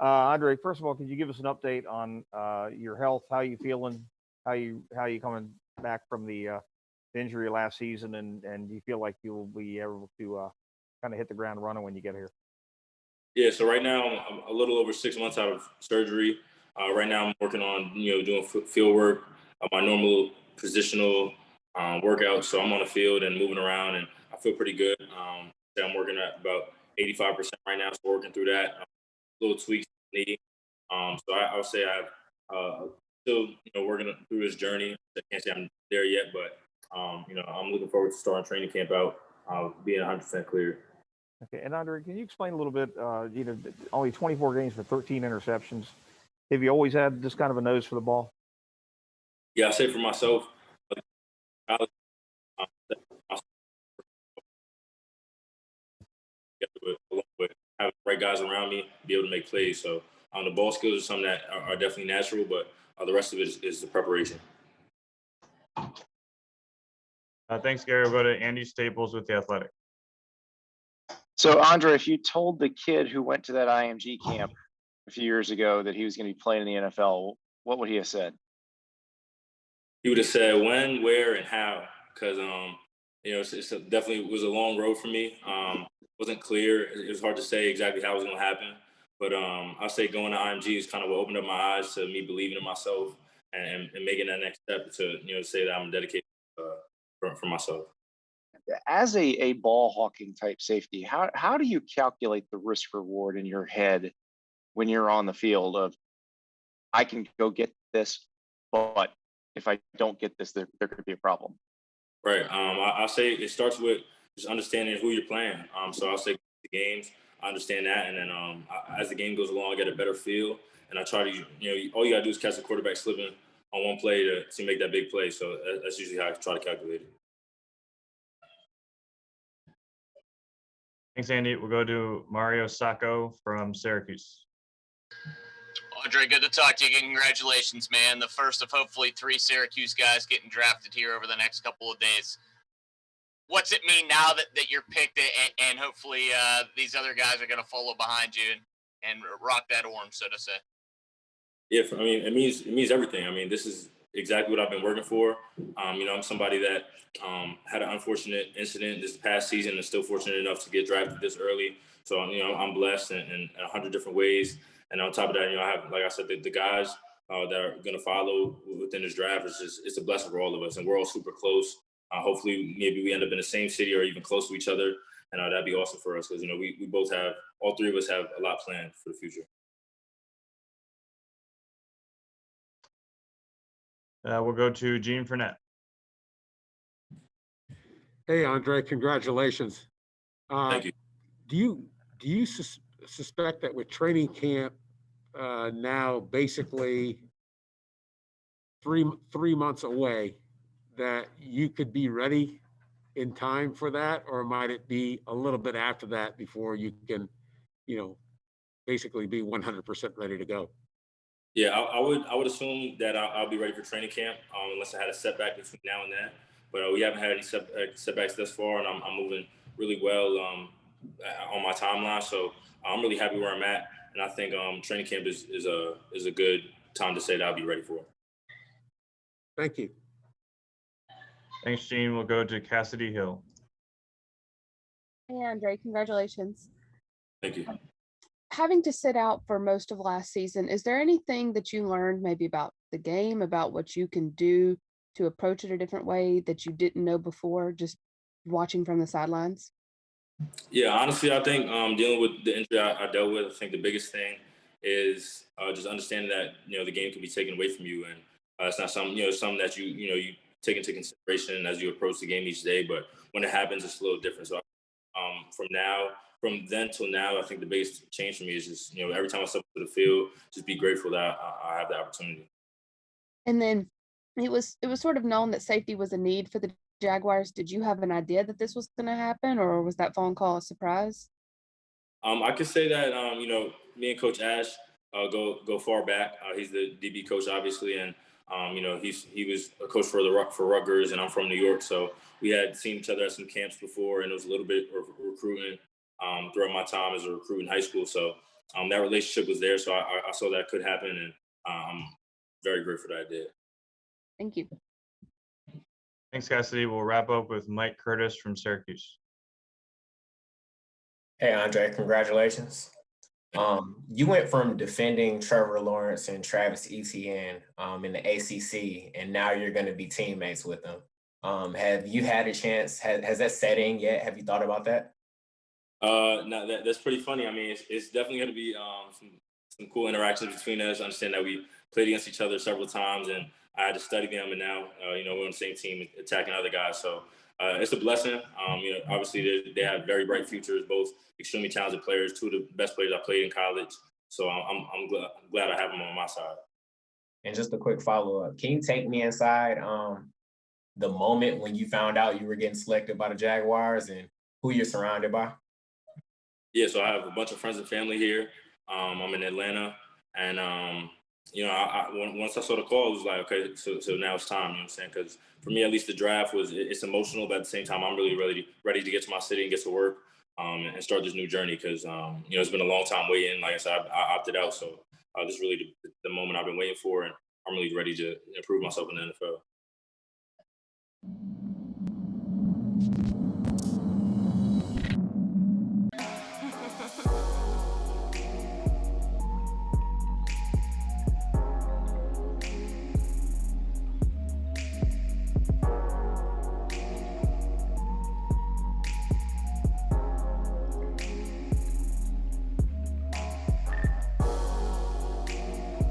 Andre, first of all, could you give us an update on your health? How you feeling? How you coming back from the injury last season, and do you feel like you'll be able to kind of hit the ground running when you get here? Yeah, so right now I'm a little over 6 months out of surgery. Right now I'm working on doing field work, my normal positional workouts. So I'm on the field and moving around, and I feel pretty good. I'm working at about 85% right now, so working through that. Little tweaks needing. So I would say I've still working through this journey. I can't say I'm there yet, but I'm looking forward to starting training camp out, being 100% clear. Okay, and Andre, can you explain a little bit? Only 24 games for 13 interceptions. Have you always had this kind of a nose for the ball? Yeah, I say for myself, college, along with having the right guys around me, be able to make plays. So the ball skills are something that are definitely natural, but the rest of it is the preparation. Thanks, Gary. We'll go to Andy Staples with The Athletic. So, Andre, if you told the kid who went to that IMG camp a few years ago that he was going to be playing in the NFL, what would he have said? He would have said when, where, and how, because it's definitely was a long road for me. Wasn't clear. It was hard to say exactly how it was going to happen. But I'll say going to IMG is kind of what opened up my eyes to me believing in myself and making that next step to say that I'm dedicated for myself. As a ball hawking type safety, how do you calculate the risk reward in your head when you're on the field of, I can go get this, but if I don't get this, there could be a problem? Right. I'll say it starts with just understanding who you're playing. So I'll say the games, I understand that. And then as the game goes along, I get a better feel. And I try to, all you got to do is catch the quarterback slipping on one play to make that big play. So that's usually how I try to calculate it. Thanks, Andy. We'll go to Mario Sacco from Syracuse. Andre, good to talk to you again. Congratulations, man. The first of hopefully 3 Syracuse guys getting drafted here over the next couple of days. What's it mean now that you're picked and hopefully these other guys are going to follow behind you and rock that orange, so to say? Yeah, it means everything. I mean, this is exactly what I've been working for. I'm somebody that had an unfortunate incident this past season and still fortunate enough to get drafted this early. So, I'm blessed in 100 different ways. And on top of that, I have, like I said, the guys that are going to follow within this draft. It's a blessing for all of us. And we're all super close. Hopefully, maybe we end up in the same city or even close to each other. And that'd be awesome for us because, we both have, all 3 of us have a lot planned for the future. We'll go to Gene Fournette. Hey, Andre, congratulations. Thank you. Do you suspect that with training camp now basically three months away, that you could be ready in time for that, or might it be a little bit after that before you can, basically be 100% ready to go? Yeah, I would assume that I'll be ready for training camp unless I had a setback between now and then. But we haven't had any setbacks thus far, and I'm moving really well on my timeline. So I'm really happy where I'm at, and I think training camp is a good time to say that I'll be ready for it. Thank you. Thanks, Gene. We'll go to Cassidy Hill. Hey, Andre, congratulations. Thank you. Having to sit out for most of last season, is there anything that you learned maybe about the game, about what you can do to approach it a different way that you didn't know before, just watching from the sidelines? Yeah, honestly, I think dealing with the injury I dealt with, I think the biggest thing is just understanding that, the game can be taken away from you. And it's not something that you take into consideration as you approach the game each day. But when it happens, it's a little different. So from then till now, I think the biggest change for me is just, every time I step to the field, just be grateful that I have the opportunity. And then it was sort of known that safety was a need for the Jaguars. Did you have an idea that this was going to happen, or was that phone call a surprise? I could say that, me and Coach Ash go far back. He's the DB coach, obviously, and he was a coach for Rutgers, and I'm from New York, so we had seen each other at some camps before, and it was a little bit of recruiting throughout my time as a recruit in high school. So that relationship was there. So I saw that could happen, and I'm very grateful that I did. Thank you. Thanks, Cassidy. We'll wrap up with Mike Curtis from Syracuse. Hey, Andre, congratulations. You went from defending Trevor Lawrence and Travis Etienne in the ACC, and now you're going to be teammates with them. Have you had a chance? Has that set in yet? Have you thought about that? No, that's pretty funny. I mean, it's definitely going to be some cool interactions between us. I understand that we played against each other several times, and I had to study them, and now we're on the same team attacking other guys. So it's a blessing. Obviously they have very bright futures, both extremely talented players, two of the best players I played in college. So I'm glad I have them on my side. And just a quick follow-up. Can you take me inside the moment when you found out you were getting selected by the Jaguars and who you're surrounded by? Yeah, so I have a bunch of friends and family here. I'm in Atlanta, and once I saw the call, it was like, okay, so now it's time. You know what I'm saying? Because for me, at least the draft it's emotional, but at the same time, I'm really ready to get to my city and get to work and start this new journey. Because it's been a long time waiting. Like I said, I opted out, so this is really the moment I've been waiting for, and I'm really ready to improve myself in the NFL.